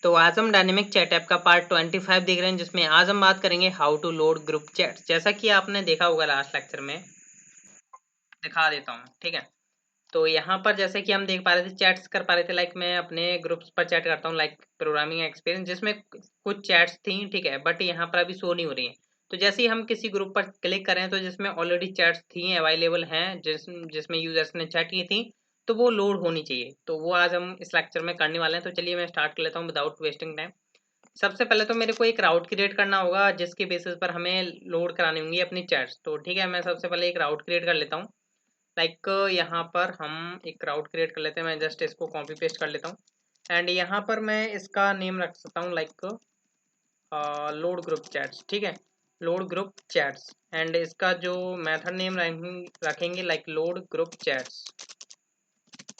तो आज हम डायनेमिक चैट ऐप का पार्ट 25 देख रहे हैं, जिसमें आज हम बात करेंगे how to load group chat. जैसा कि आपने देखा होगा लास्ट लेक्चर में, दिखा देता हूँ। ठीक है, तो यहाँ पर जैसे कि हम देख पा रहे थे, चैट्स कर पा रहे थे। लाइक मैं अपने ग्रुप्स पर चैट करता हूँ, लाइक प्रोग्रामिंग एक्सपीरियंस, जिसमें कुछ चैट्स थी। ठीक है, बट यहाँ पर अभी शो नहीं हो रही है। तो जैसे ही हम किसी ग्रुप पर क्लिक करें तो जिसमें ऑलरेडी चैट्स थी, अवेलेबल हैं, जिसमें यूजर्स ने चैट की थी, तो वो लोड होनी चाहिए। तो वो आज हम इस लेक्चर में करने वाले हैं। तो चलिए मैं स्टार्ट कर लेता हूँ विदाउट वेस्टिंग टाइम। सबसे पहले तो मेरे को एक राउट क्रिएट करना होगा, जिसके बेसिस पर हमें लोड करानी होंगी अपनी चैट्स। तो ठीक है, मैं सबसे पहले एक राउट क्रिएट कर लेता हूँ। लाइक यहाँ पर हम एक राउट क्रिएट कर लेते हैं। मैं जस्ट इसको कॉपी पेस्ट कर लेता हूँ एंड यहाँ पर मैं इसका नेम रख सकता हूँ, लाइक लोड ग्रुप चैट्स। ठीक है, लोड ग्रुप चैट्स। एंड इसका जो मेथड नेम रखेंगे लाइक लोड ग्रुप चैट्स।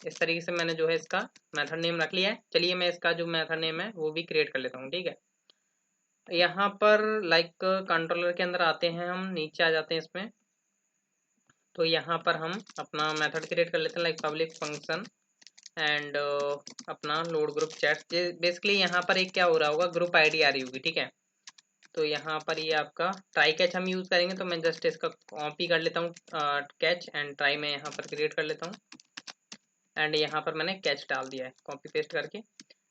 इस तरीके से मैंने जो है इसका मेथड नेम रख लिया है। चलिए मैं इसका जो मेथड नेम है वो भी क्रिएट कर लेता हूँ। ठीक है, यहाँ पर लाइक कंट्रोलर के अंदर आते हैं, हम नीचे आ जाते हैं इसमें। तो यहाँ पर हम अपना मेथड क्रिएट कर लेते हैं, लाइक पब्लिक फंक्शन एंड अपना लोड ग्रुप चैट। बेसिकली यहाँ पर एक क्या हो रहा होगा, ग्रुप आईडी आ रही होगी। ठीक है, तो यहाँ पर ये आपका ट्राई कैच हम यूज़ करेंगे। तो मैं जस्ट इसका कॉपी कर लेता हूँ, कैच एंड ट्राई में यहाँ पर क्रिएट कर लेता हूँ एंड यहाँ पर मैंने कैच डाल दिया है कॉपी पेस्ट करके।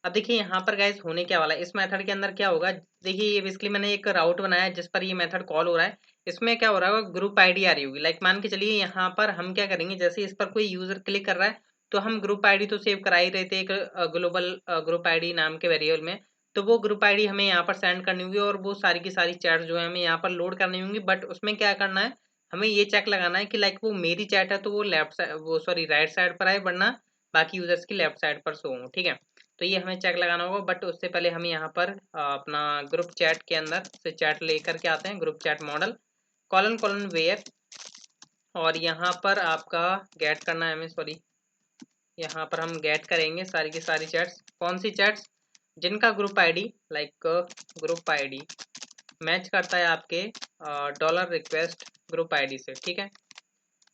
अब देखिए यहाँ पर गाइस होने क्या वाला है, इस मेथड के अंदर क्या होगा। देखिए ये बेसिकली मैंने एक राउट बनाया है जिस पर ये मेथड कॉल हो रहा है। इसमें क्या हो रहा होगा, ग्रुप आईडी आ रही होगी। लाइक मान के चलिए यहाँ पर हम क्या करेंगे, जैसे इस पर कोई यूजर क्लिक कर रहा है तो हम ग्रुप आईडी तो सेव करा ही रहे थे एक ग्लोबल ग्रुप आईडी नाम के वेरिएबल में। तो वो ग्रुप आईडी हमें यहाँ पर सेंड करनी होगी और वो सारी की सारी चैट जो है हमें यहाँ पर लोड करनी होंगी। बट उसमें क्या करना है, हमें ये चेक लगाना है कि लाइक वो मेरी चैट है तो वो लेफ्ट साइड, वो सॉरी राइट साइड पर आए, वरना बाकी यूजर्स की लेफ्ट साइड पर शो हो। ठीक है, तो ये हमें चेक लगाना होगा। बट उससे पहले हम यहाँ पर अपना ग्रुप चैट के अंदर से चैट लेकर के आते हैं, group chat model colon colon where. और यहाँ पर आपका गेट करना है हमें, सॉरी यहाँ पर हम गेट करेंगे सारी की सारी चैट्स। कौन सी चैट्स, जिनका group ID like group ID match करता है आपके डॉलर रिक्वेस्ट ग्रुप आईडी से। ठीक है,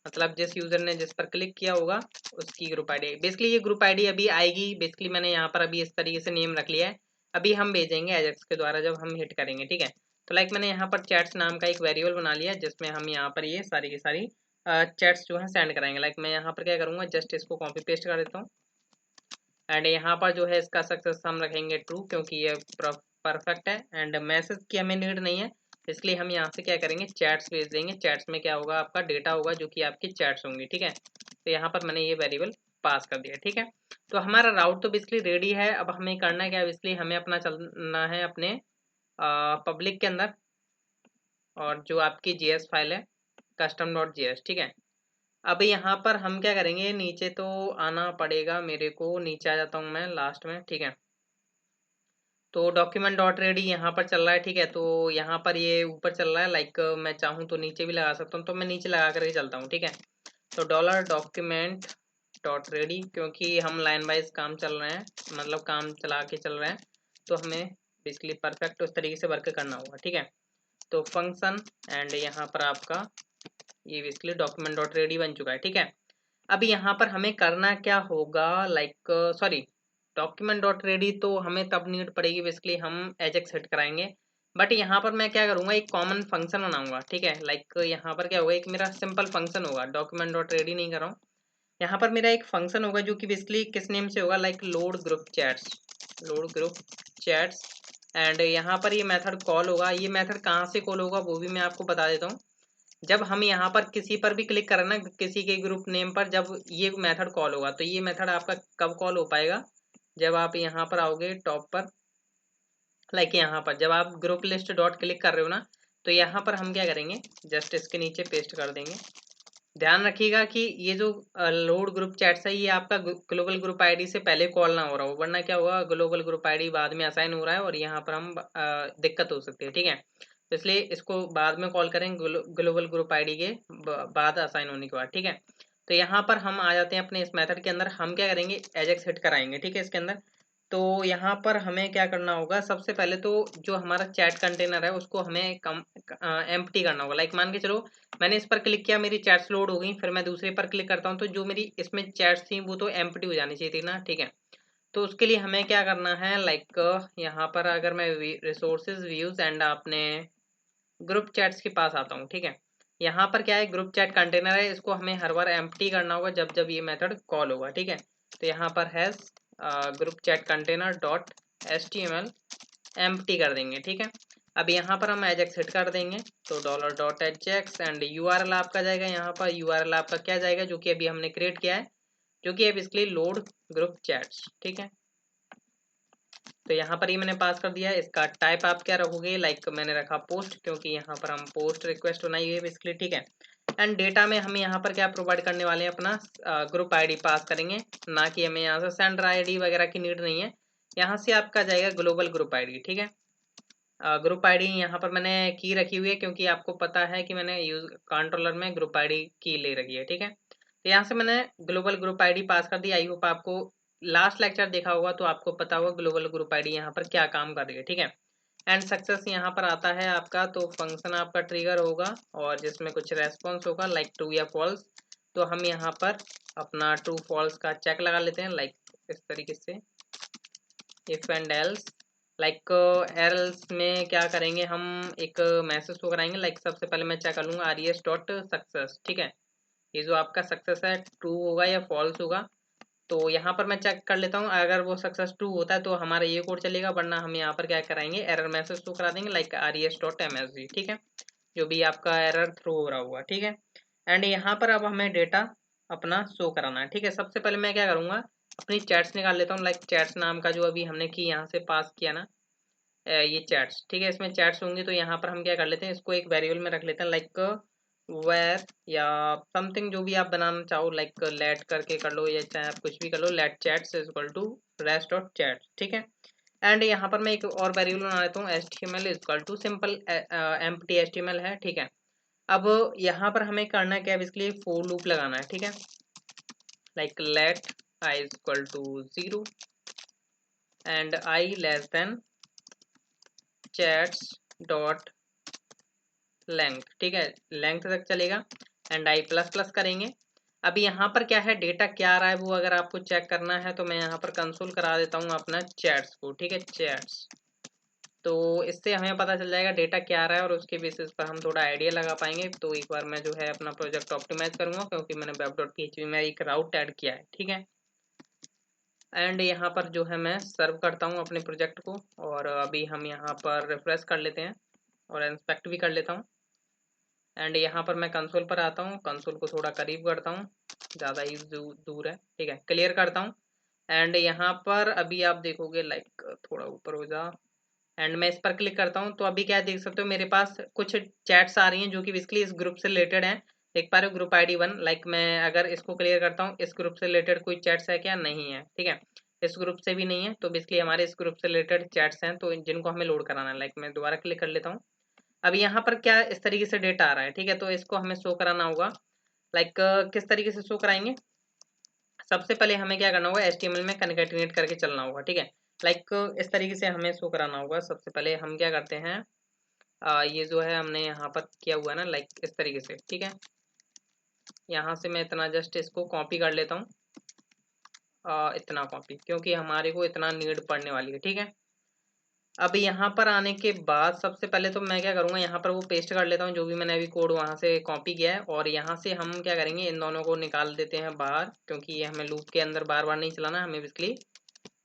मतलब जिस यूजर ने जिस पर क्लिक किया होगा उसकी ग्रुप आईडी। बेसिकली ये ग्रुप आईडी अभी आएगी। बेसिकली मैंने यहाँ पर अभी इस तरीके से नेम रख लिया है, अभी हम भेजेंगे एजेक्स के द्वारा जब हम हिट करेंगे। ठीक है, तो लाइक मैंने यहाँ पर चैट्स नाम का एक वेरिएबल बना लिया जिसमें हम यहाँ पर ये सारी की सारी चैट्स जो है सेंड कराएंगे। लाइक मैं यहाँ पर क्या करूँगा, जस्ट इसको कॉपी पेस्ट कर देता हूँ एंड यहाँ पर जो है इसका सक्सेस हम रखेंगे ट्रू, क्योंकि ये परफेक्ट है। एंड मैसेज की हमें नीड नहीं है, इसलिए हम यहाँ से क्या करेंगे, चैट्स भेज देंगे। चैट्स में क्या होगा, आपका डेटा होगा जो कि आपकी चैट्स होंगी। ठीक है, तो यहाँ पर मैंने ये वेरिएबल पास कर दिया। ठीक है, तो हमारा राउट तो बेसिकली रेडी है। अब हमें करना क्या है, बेसिकली हमें अपना चलना है अपने पब्लिक के अंदर, और जो आपकी जेएस फाइल है custom.js। ठीक है, अब यहाँ पर हम क्या करेंगे, नीचे तो आना पड़ेगा मेरे को, नीचे आ जाता हूँ मैं लास्ट में। ठीक है, तो डॉक्यूमेंट डॉट रेडी यहाँ पर चल रहा है। ठीक है, तो यहाँ पर ये ऊपर चल रहा है। लाइक मैं चाहूँ तो नीचे भी लगा सकता हूँ, तो मैं नीचे लगा करके चलता हूँ। ठीक है, तो डॉलर डॉक्यूमेंट डॉट रेडी, क्योंकि हम लाइन वाइज काम चल रहे हैं, मतलब काम चला के चल रहे हैं, तो हमें बेसिकली परफेक्ट उस तरीके से वर्क करना होगा। ठीक है, तो फंक्शन एंड यहाँ पर आपका ये बेसिकली डॉक्यूमेंट डॉट रेडी बन चुका है। ठीक है, अब यहाँ पर हमें करना क्या होगा, like sorry document dot ready तो हमें तब नीड पड़ेगी, बेसिकली हम एजेक्स सेट कराएंगे। बट यहाँ पर मैं क्या करूँगा, एक कॉमन फंक्शन बनाऊंगा। ठीक है, लाइक यहाँ पर क्या होगा, एक मेरा सिंपल फंक्शन होगा, डॉक्यूमेंट डॉट रेडी नहीं कर रहा हूँ। यहाँ पर मेरा एक फंक्शन होगा जो कि बेसिकली किस नेम से होगा, like load group chats, load group chats. And यहाँ पर ये मेथड कॉल होगा। ये मेथड कहाँ से कॉल होगा वो भी मैं आपको बता देता हूँ। जब हम यहाँ पर किसी पर भी क्लिक करें ना, किसी के ग्रुप नेम पर, जब ये मेथड कॉल होगा, तो ये मेथड आपका कब कॉल हो पाएगा, जब आप यहाँ पर आओगे टॉप पर। लाइक यहाँ पर जब आप ग्रुप लिस्ट डॉट क्लिक कर रहे हो ना, तो यहाँ पर हम क्या करेंगे, जस्ट इसके नीचे पेस्ट कर देंगे। ध्यान रखिएगा कि ये जो लोड ग्रुप चैट्स है, ये आपका ग्लोबल ग्रुप आईडी से पहले कॉल ना हो रहा हो, वरना क्या होगा, ग्लोबल ग्रुप आईडी बाद में असाइन हो रहा है और यहाँ पर हम दिक्कत हो सकती है। ठीक है, तो इसलिए इसको बाद में कॉल करें, ग्लोबल ग्रुप आईडी के बाद असाइन होने के बाद। ठीक है, तो यहाँ पर हम आ जाते हैं अपने इस मेथड के अंदर। हम क्या करेंगे, एजेक्स हिट कराएंगे। ठीक है, इसके अंदर तो यहाँ पर हमें क्या करना होगा, सबसे पहले तो जो हमारा चैट कंटेनर है उसको हमें कम एम्प्टी करना होगा। लाइक मान के चलो मैंने इस पर क्लिक किया, मेरी चैट्स लोड हो गई, फिर मैं दूसरे पर क्लिक करता हूँ तो जो मेरी इसमें चैट्स थी वो तो एम्प्टी हो जानी चाहिए थी ना। ठीक है, तो उसके लिए हमें क्या करना है, लाइक यहाँ पर अगर मैं रिसोर्सेज व्यूज एंड अपने ग्रुप चैट्स के पास आता हूँ, ठीक है। यहाँ पर क्या है, ग्रुप चैट कंटेनर है, इसको हमें हर बार एम्प्टी करना होगा जब जब ये मेथड कॉल होगा, ठीक है। तो यहाँ पर has group chat container dot HTML empty कर देंगे, ठीक है। अब यहाँ पर हम एजेक्स हिट कर देंगे तो $.ajax एंड URL आपका जाएगा, यहाँ पर URL आपका क्या जाएगा, जो कि अभी हमने क्रिएट किया है, जो कि है बेसिकली लोड ग्रुप चैट्स, ठीक है। तो यहाँ पर ही मैंने पास कर दिया है। इसका टाइप आप क्या रखोगे, लाइक मैंने रखा पोस्ट, क्योंकि यहाँ पर हम पोस्ट रिक्वेस्ट बनाई हुई है बेसिकली, ठीक है। एंड डेटा में हम यहाँ पर क्या प्रोवाइड करने वाले हैं, अपना ग्रुप आईडी पास करेंगे, ना कि हमें यहाँ से सेंडर आईडी वगैरह की नीड नहीं है। यहाँ से आपका जाएगा ग्लोबल ग्रुप आईडी, ठीक है। ग्रुप आईडी यहाँ पर मैंने की रखी हुई है, क्योंकि आपको पता है कि मैंने यूज कंट्रोलर में ग्रुप आईडी की ले रखी है, ठीक है। तो यहाँ से मैंने ग्लोबल ग्रुप आईडी पास कर दी। आई होप आपको लास्ट लेक्चर देखा होगा तो आपको पता होगा ग्लोबल ग्रुप आईडी यहाँ पर क्या काम कर रही है, ठीक है। एंड सक्सेस यहाँ पर आता है आपका, तो फंक्शन आपका ट्रिगर होगा और जिसमें कुछ रेस्पॉन्स होगा लाइक ट्रू या फॉल्स। तो हम यहाँ पर अपना ट्रू फॉल्स का चेक लगा लेते हैं, लाइक इस तरीके से if and else. Like else में क्या करेंगे, हम एक मैसेज को कराएंगे, लाइक सबसे पहले मैं चेक कर लूँगा res.success, ठीक है। ये जो आपका सक्सेस है ट्रू होगा या फॉल्स होगा, तो यहाँ पर मैं चेक कर लेता हूँ। अगर वो सक्सेस ट्रू होता है तो हमारा ये कोड चलेगा, वरना हम यहाँ पर क्या कराएंगे, एरर मैसेज तो करा देंगे लाइक res.msg, ठीक है, जो भी आपका एरर थ्रो हो रहा होगा, ठीक है। एंड यहाँ पर अब हमें डेटा अपना शो कराना है, ठीक है। सबसे पहले मैं क्या करूँगा, अपनी चैट्स निकाल लेता हूँ, लाइक चैट्स नाम का जो अभी हमने की यहाँ से पास किया ना, ये चैट्स, ठीक है। इसमें चैट्स होंगी तो यहाँ पर हम क्या कर लेते हैं, इसको एक वेरिएबल में रख लेते हैं, लाइक वेर या समथिंग जो भी आप बनाना चाहो, लाइक लेट करके कर लो या चाहे आप कुछ भी कर लो, let chats is equal to rest dot chats, ठीक है। एंड यहाँ पर मैं एक और वेरिएबल बना लेता हूँ, HTML is equal to simple empty HTML है, ठीक है। अब यहाँ पर हमें करना क्या है, बेसिकली फॉर लूप लगाना है, ठीक है। Like let i is equal to 0 and i less than chats dot length, ठीक है, लेंथ तक चलेगा। एंड i प्लस प्लस करेंगे। अभी यहाँ पर क्या है, डेटा क्या आ रहा है वो अगर आपको चेक करना है तो मैं यहाँ पर कंसोल करा देता हूँ अपना चैट्स को, ठीक है, चैट्स। तो इससे हमें पता चल जाएगा डेटा क्या आ रहा है और उसके बेसिस पर हम थोड़ा आइडिया लगा पाएंगे। तो एक बार मैं जो है अपना प्रोजेक्ट ऑप्टिमाइज करूंगा, क्योंकि मैंने web.php में एक राउट ऐड किया है, ठीक है। एंड यहाँ पर जो है मैं सर्व करता हूँ अपने प्रोजेक्ट को, और अभी हम यहाँ पर रिफ्रेश कर लेते हैं और इंस्पेक्ट भी कर लेता हूँ। एंड यहाँ पर मैं कंसोल पर आता हूँ, कंसोल को थोड़ा करीब करता हूँ, ज़्यादा ही दूर है, ठीक है, क्लियर करता हूँ। एंड यहाँ पर अभी आप देखोगे, लाइक थोड़ा ऊपर हो जा, एंड मैं इस पर क्लिक करता हूँ तो अभी क्या देख सकते हो, मेरे पास कुछ चैट्स आ रही हैं जो कि बेसिकली इस ग्रुप से रिलेटेड हैं। देख पा रहे हो, ग्रुप ID 1, लाइक मैं अगर इसको क्लियर करता हूँ, इस ग्रुप से रिलेटेड कोई चैट्स है क्या, नहीं है, ठीक है, इस ग्रुप से भी नहीं है। तो बेसिकली हमारे इस ग्रुप से रिलेटेड चैट्स हैं तो जिनको हमें लोड कराना है, लाइक मैं दोबारा क्लिक कर लेता हूँ। अब यहाँ पर क्या इस तरीके से डेटा आ रहा है, ठीक है, तो इसको हमें शो कराना होगा। लाइक किस तरीके से शो कराएंगे, सबसे पहले हमें क्या करना होगा, HTML में कनकेटिनेट करके चलना होगा, ठीक है। लाइक इस तरीके से हमें शो कराना होगा। सबसे पहले हम क्या करते हैं, ये जो है हमने यहाँ पर किया हुआ है ना, लाइक इस तरीके से, ठीक है। यहाँ से मैं इतना जस्ट इसको कॉपी कर लेता हूँ, इतना कॉपी, क्योंकि हमारे को इतना नीड पड़ने वाली है, ठीक है। अब यहाँ पर आने के बाद सबसे पहले तो मैं क्या करूँगा, यहाँ पर वो पेस्ट कर लेता हूँ जो भी मैंने अभी कोड वहाँ से कॉपी किया है, और यहाँ से हम क्या करेंगे, इन दोनों को निकाल देते हैं बाहर, क्योंकि ये हमें लूप के अंदर बार बार नहीं चलाना, हमें बेसिकली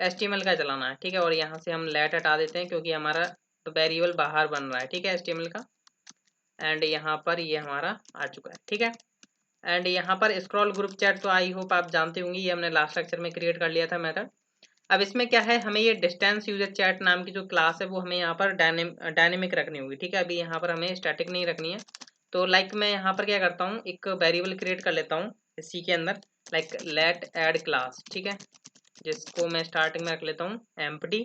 HTML का चलाना है, ठीक है। और यहाँ से हम लेट हटा देते हैं क्योंकि हमारा वेरिएबल बाहर बन रहा है, ठीक है, HTML का। एंड यहाँ पर ये हमारा आ चुका है, ठीक है। एंड यहाँ पर स्क्रॉल ग्रुप चैट तो आई होप आप जानते होंगे, ये हमने लास्ट लेक्चर में क्रिएट कर लिया था मेथड। अब इसमें क्या है, हमें ये डिस्टेंस यूजर चैट नाम की जो क्लास है वो हमें यहाँ पर डायनेमिक रखनी होगी, ठीक है। अभी यहाँ पर हमें स्टैटिक नहीं रखनी है। तो लाइक मैं यहाँ पर क्या करता हूँ, एक वेरिएबल क्रिएट कर लेता हूँ इसी के अंदर, लाइक लेट ऐड क्लास, ठीक है, जिसको मैं स्टार्टिंग में रख लेता हूँ एम्प्टी।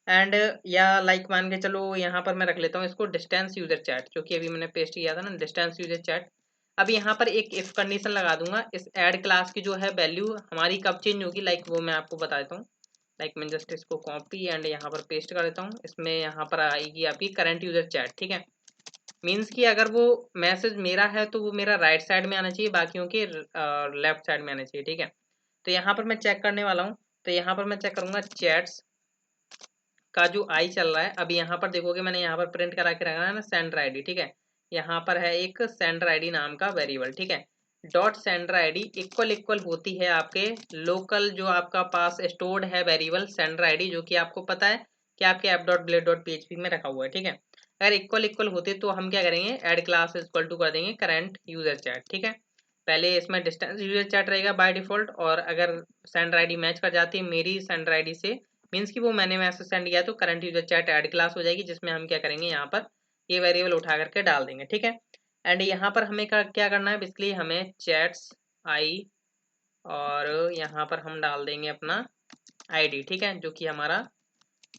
एंड या लाइक मान के चलो यहाँ पर मैं रख लेता हूँ इसको डिस्टेंस यूजर चैट, जो कि अभी मैंने पेस्ट किया था ना, डिस्टेंस यूजर चैट। अब यहाँ पर एक इफ कंडीशन लगा दूंगा, इस ऐड क्लास की जो है वैल्यू हमारी कब चेंज होगी, लाइक वो मैं आपको बता देता हूँ। लाइक मैं जस्ट इसको कॉपी एंड यहाँ पर पेस्ट कर देता हूँ, इसमें यहाँ पर आएगी आपकी करंट यूजर चैट, ठीक है। मीन्स कि अगर वो मैसेज मेरा है तो वो मेरा राइट साइड में आना चाहिए, बाकियों के लेफ्ट साइड में आना चाहिए, ठीक है। तो यहाँ पर मैं चेक करने वाला हूँ, तो यहाँ पर मैं चेक करूँगा चैट्स का जो आई चल रहा है। अभी यहाँ पर देखोगे मैंने यहाँ पर प्रिंट करा के रखा है ना सेंडर आईडी, ठीक है। यहाँ पर है एक सेंडर आईडी नाम का वेरिएबल, ठीक है। Dot sender ID equal equal होती है आपके लोकल जो आपका पास स्टोर्ड है वेरिएबल सेंडर आईडी, जो कि आपको पता है कि आपके app dot blade dot PHP में रखा हुआ है, ठीक है। अगर इक्वल इक्वल होते तो हम क्या करेंगे, ऐड क्लास इक्वल टू कर देंगे करंट यूजर चैट, ठीक है। पहले इसमें डिस्टेंस यूजर चैट रहेगा बाय डिफॉल्ट, और अगर सेंडर आईडी मैच कर जाती है मेरी सेंडर आईडी से, मीन्स कि वो मैंने मैसेज सेंड किया, तो current user chat add class हो जाएगी, जिसमें हम क्या करेंगे यहाँ पर ये वेरिएबल उठा करके डाल देंगे, ठीक है। एंड यहाँ पर हमें क्या करना है, बेसिकली हमें चैट्स आई और यहाँ पर हम डाल देंगे अपना आईडी, ठीक है, जो कि हमारा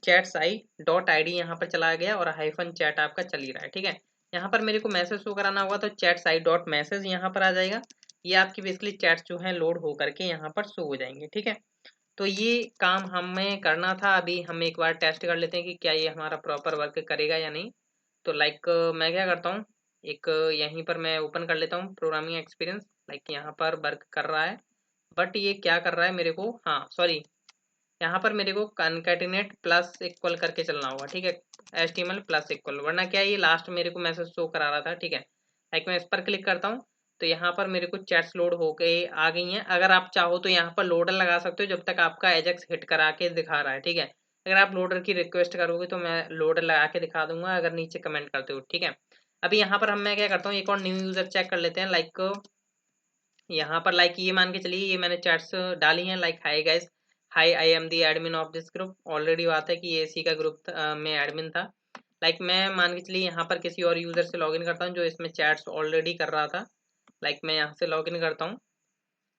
chats I dot I D यहाँ पर चला गया और हाइफन चैट आपका चल ही रहा है, ठीक है। यहाँ पर मेरे को मैसेज शो कराना होगा तो चैट्स आई डॉट मैसेज यहाँ पर आ जाएगा। ये आपकी बेसिकली चैट्स जो है लोड हो करके यहाँ पर शो हो जाएंगे, ठीक है। तो ये काम हमें करना था। अभी हम एक बार टेस्ट कर लेते हैं कि क्या ये हमारा प्रॉपर वर्क करेगा या नहीं। तो लाइक मैं क्या करता हूँ, एक यहीं पर मैं ओपन कर लेता हूँ प्रोग्रामिंग एक्सपीरियंस। लाइक यहाँ पर वर्क कर रहा है, बट ये क्या कर रहा है मेरे को, हाँ सॉरी, यहाँ पर मेरे को कनकैटिनेट प्लस इक्वल करके चलना होगा, ठीक है, HTML प्लस इक्वल, वरना क्या ये लास्ट मेरे को मैसेज शो करा रहा था, ठीक है। लाइक मैं इस पर क्लिक करता हूँ तो यहाँ पर मेरे को चैट्स लोड हो गए आ गई हैं। अगर आप चाहो तो यहाँ पर लोडर लगा सकते हो जब तक आपका एजेक्स हिट करा के दिखा रहा है, ठीक है। अगर आप लोडर की रिक्वेस्ट करोगे तो मैं लोडर लगा के दिखा दूंगा अगर नीचे कमेंट करते हो, ठीक है। अभी यहाँ पर मैं क्या करता हूँ, एक और न्यू यूजर चेक कर लेते हैं। लाइक यहाँ पर लाइक ये मान के चलिए ये मैंने चैट्स डाली हैं, like hi guys, hi I am the admin of this group. Already बात है कि ये इसी का ग्रुप में एडमिन था। लाइक मैं मान के चलिए यहाँ पर किसी और यूजर से लॉगिन करता हूँ जो इसमें चैट्स ऑलरेडी कर रहा था। लाइक मैं यहाँ से लॉगिन करता हूँ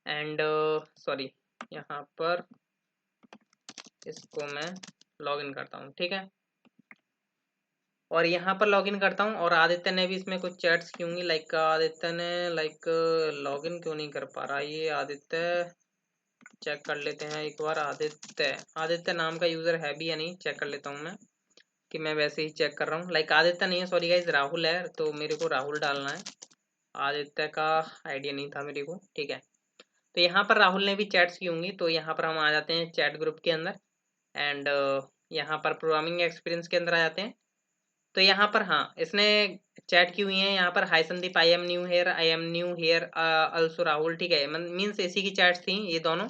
एंड सॉरी यहाँ पर इसको मैं लॉगिन करता हूँ, ठीक है। और यहाँ पर लॉगिन करता हूँ और आदित्य ने भी इसमें कुछ चैट्स की होंगी। लाइक आदित्य ने लाइक लॉगिन क्यों नहीं कर पा रहा ये आदित्य, चेक कर लेते हैं एक बार। आदित्य नाम का यूजर है भी या नहीं, चेक कर लेता हूँ मैं, कि मैं वैसे ही चेक कर रहा हूँ। लाइक आदित्य नहीं है, सॉरी गाइज, राहुल है, तो मेरे को राहुल डालना है। आदित्य का आइडिया नहीं था मेरे को, ठीक है। तो यहाँ पर राहुल ने भी चैट्स की होंगी, तो यहाँ पर हम आ जाते हैं चैट ग्रुप के अंदर एंड यहाँ पर प्रोग्रामिंग एक्सपीरियंस के अंदर आ जाते हैं। तो यहाँ पर हाँ इसने चैट की हुई है, यहाँ पर hi Sandeep I am new here also Rahul, ठीक है, मीन्स इसी की चैट्स थी ये दोनों।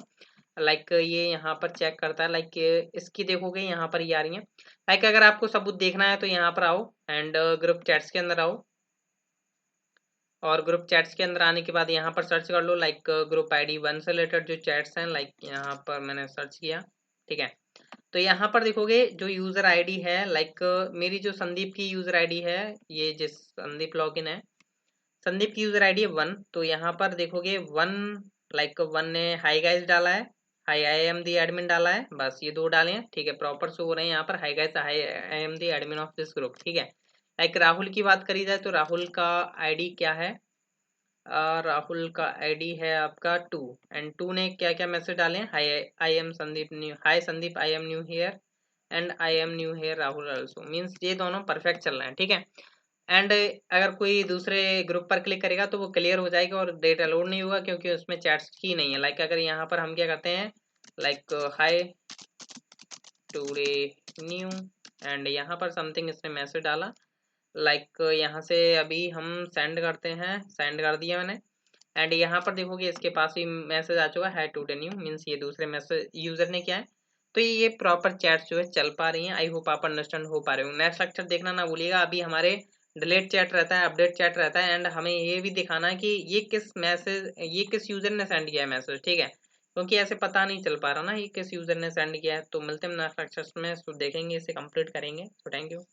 लाइक ये यहाँ पर चेक करता है, लाइक इसकी देखोगे यहाँ पर ये आ रही है। लाइक अगर आपको सबूत देखना है तो यहाँ पर आओ एंड ग्रुप चैट्स के अंदर आओ, और ग्रुप चैट्स के अंदर आने के बाद यहाँ पर सर्च कर लो लाइक ग्रुप आईडी 1 से रिलेटेड जो चैट्स हैं। लाइक यहाँ पर मैंने सर्च किया, ठीक है। तो यहाँ पर देखोगे जो यूजर आईडी है, लाइक मेरी जो संदीप की यूजर आईडी है, ये जिस संदीप लॉगिन है, संदीप की यूजर आईडी है 1। तो यहाँ पर देखोगे 1, लाइक 1 ने हाई गाइस डाला है, high I am the admin डाला है, बस ये दो डाले हैं, ठीक है, प्रॉपर शो हो रहे हैं यहाँ पर high guys high I am the admin of this group, ठीक है। लाइक राहुल की बात करी जाए तो राहुल का आईडी क्या है, राहुल का आईडी है आपका 2 एंड 2 ने क्या क्या मैसेज डाले हैं, high I am Sandeep new, high Sandeep I am new here and I am new here Rahul also, means ये दोनों परफेक्ट चल रहे हैं, ठीक है। एंड अगर कोई दूसरे ग्रुप पर क्लिक करेगा तो वो क्लियर हो जाएगा और डेटा लोड नहीं होगा क्योंकि उसमें चैट्स की नहीं है। लाइक अगर यहाँ पर हम क्या करते हैं, like high today new and यहाँ पर समथिंग इसने मैसेज डाला, लाइक यहाँ से अभी हम सेंड करते हैं, सेंड कर दिया मैंने एंड यहाँ पर देखोगे इसके पास भी मैसेज आ चुका है टुडे न्यू, मीन्स ये दूसरे मैसेज यूजर ने किया है। तो ये प्रॉपर चैट्स जो है चल पा रही हैं। आई होप आप अंडरस्टैंड हो पा रहे हो। नेक्स्ट लेक्चर देखना ना भूलिएगा। अभी हमारे डिलीट चैट रहता है, अपडेट चैट रहता है एंड हमें ये भी दिखाना है कि ये किस यूजर ने सेंड किया है मैसेज, ठीक है, क्योंकि ऐसे पता नहीं चल पा रहा ना ये किस यूजर ने सेंड किया है। तो मिलते हैं नेक्स्ट लेक्चर में, तो देखेंगे, इसे कंप्लीट करेंगे। तो थैंक यू।